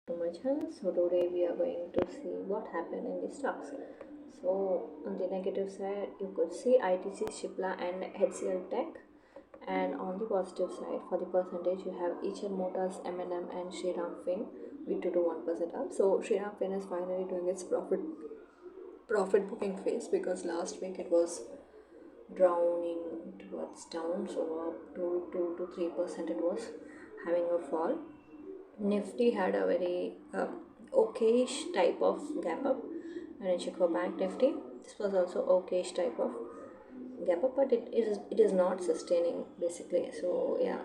To my channel. So today we are going to see what happened in the stocks. So on the negative side you could see ITC, Shipla and HCL Tech, and on the positive side for the percentage you have Eicher Motors, M&M and Shriram Fin with 2 to 1% up. So Shriram Fin is finally doing its profit booking phase, because last week it was drowning towards down, so up to 2 to 3% it was having a fall. Nifty had a very okayish type of gap up. When I check for Bank Nifty, this was also okayish type of gap up, but it is not sustaining basically. So yeah,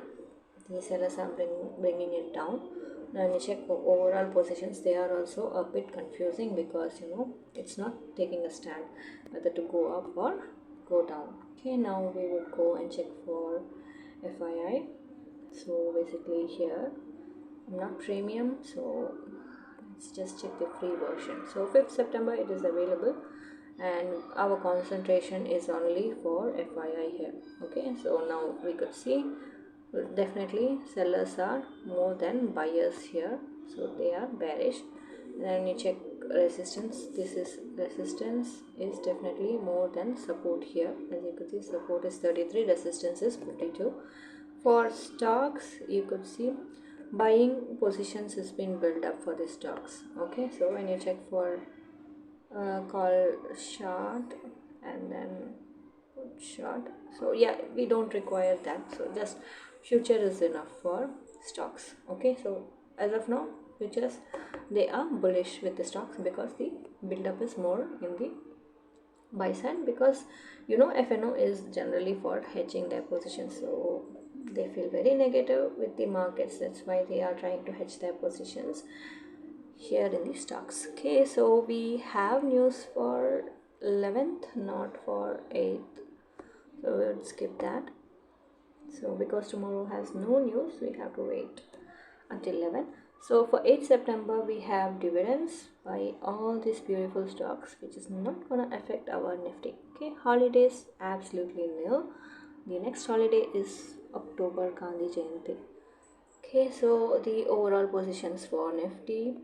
the sellers are bringing it down. Now when you check for overall positions, they are also a bit confusing, because it's not taking a stand whether to go up or go down. Okay, now we would go and check for FII. So basically here I'm not premium, so let's just check the free version. So 5th September it is available, and our concentration is only for FII here. Okay, so now we could see definitely sellers are more than buyers here, so they are bearish. Then you check resistance, this is resistance is definitely more than support here. As you could see, support is 33, resistance is 52. For stocks you could see buying positions has been built up for the stocks. Okay, so when you check for call short and then put short, so yeah, we don't require that, so just future is enough for stocks. Okay, so as of now futures, they are bullish with the stocks, because the build-up is more in the buy side, because FNO is generally for hedging their positions, so they feel very negative with the markets. That's why they are trying to hedge their positions here in the stocks. Okay, so we have news for 11th, not for 8th, so we'll skip that. So because tomorrow has no news, we have to wait until 11. So for 8th September we have dividends by all these beautiful stocks, which is not gonna affect our Nifty. Okay, holidays absolutely nil. The next holiday is October Gandhi Jayanti. Okay, so the overall positions for Nifty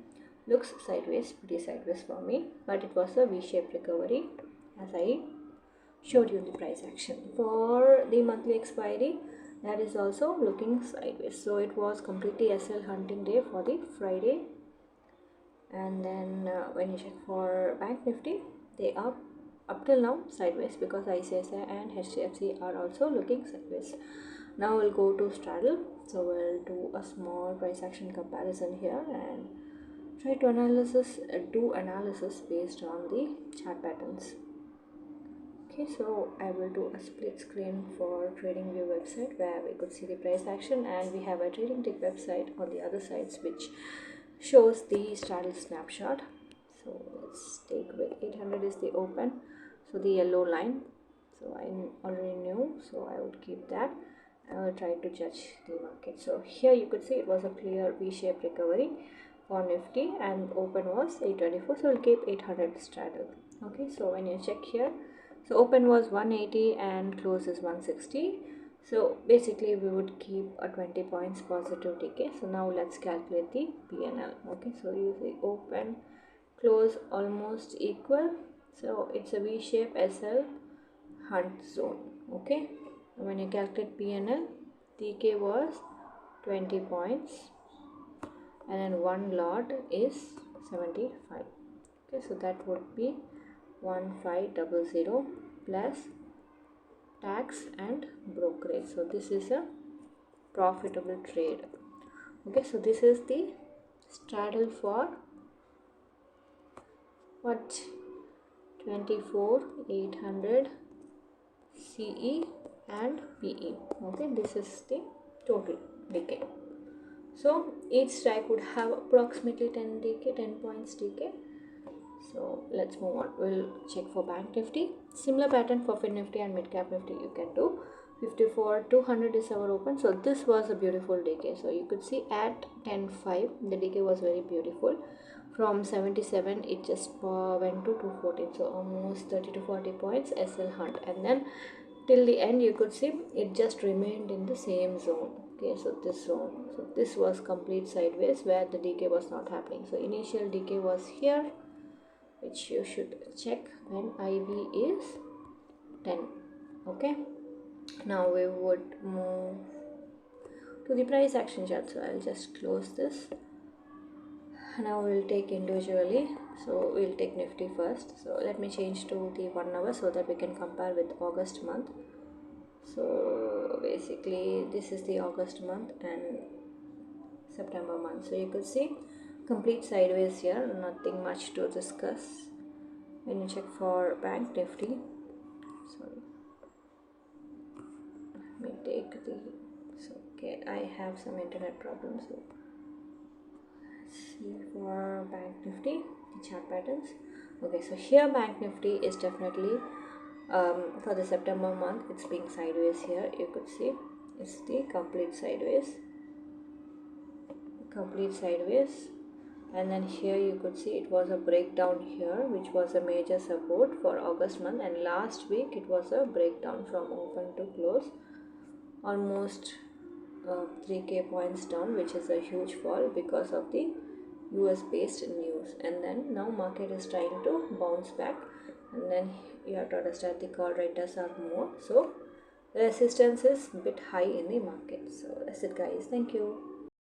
looks sideways, pretty sideways for me, but it was a V-shaped recovery, as I showed you the price action. For the monthly expiry, that is also looking sideways, so it was completely SL hunting day for the Friday. And then when you check for Bank Nifty, they are up till now sideways, because ICICI and HDFC are also looking sideways. Now we'll go to straddle, so we'll do a small price action comparison here and try to do analysis based on the chart patterns. Okay, so I will do a split screen for TradingView website, where we could see the price action, and we have a Trading Tick website on the other sides which shows the straddle snapshot. So let's take with 800 is the open, so the yellow line, so I already knew, so I would keep that. I will try to judge the market. So here you could see it was a clear V-shaped recovery for Nifty, and open was 824, so we'll keep 800 straddle. Okay, so when you check here, so open was 180 and close is 160, so basically we would keep a 20 points positive decay. So now let's calculate the PNL. Okay, so you see open, close almost equal, so it's a V-shape SL hunt zone. Okay, when you calculate PNL, decay was 20 points, and then one lot is 75. Okay, so that would be 1500 plus tax and brokerage. So this is a profitable trade. Okay, so this is the straddle for what, 24,800 CE and PE. Okay, this is the total decay. So each strike would have approximately 10 points decay. So let's move on. We'll check for Bank Nifty. Similar pattern for Finnifty and Midcap Nifty you can do. 54,200 is our open. So this was a beautiful decay. So you could see at 10.5 the decay was very beautiful. From 77 it just went to 214. So almost 30 to 40 points SL hunt. And then till the end you could see it just remained in the same zone. Okay, so this one, so this was complete sideways where the decay was not happening. So initial decay was here, which you should check when IV is 10. Okay, now we would move to the price action chart. So I'll just close this. Now we'll take individually. So we'll take Nifty first. So let me change to the 1 hour so that we can compare with August month. So basically this is the August month and September month. So you could see complete sideways here, nothing much to discuss. When you check for Bank Nifty, sorry, let me take the, so okay, I have some internet problems. So let's see for Bank Nifty the chart patterns. Okay, so here Bank Nifty is definitely for the September month, it's being sideways here. You could see it's the complete sideways, and then here you could see it was a breakdown here, which was a major support for August month, and last week it was a breakdown from open to close, almost 3k points down, which is a huge fall because of the US based news. And then now market is trying to bounce back, and then you have to understand the call writers are more, so resistance is a bit high in the market. So that's it guys, thank you.